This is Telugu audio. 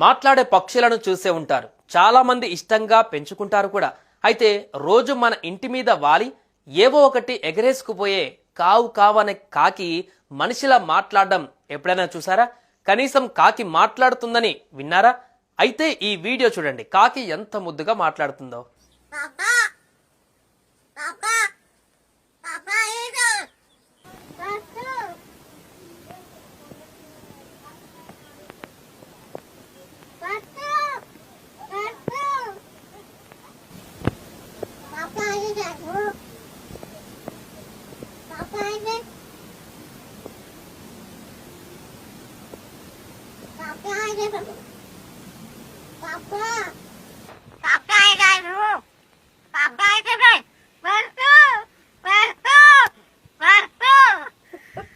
మాట్లాడే పక్షులను చూసే ఉంటారు. చాలా మంది ఇష్టంగా పెంచుకుంటారు కూడా. అయితే రోజు మన ఇంటి మీద వాలి ఏవో ఒకటి ఎగరేసుకుపోయే కావు కావనే కాకి మనిషిలా మాట్లాడడం ఎప్పుడైనా చూసారా? కనీసం కాకి మాట్లాడుతుందని విన్నారా? అయితే ఈ వీడియో చూడండి, కాకి ఎంత ముద్దుగా మాట్లాడుతుందో. Papa.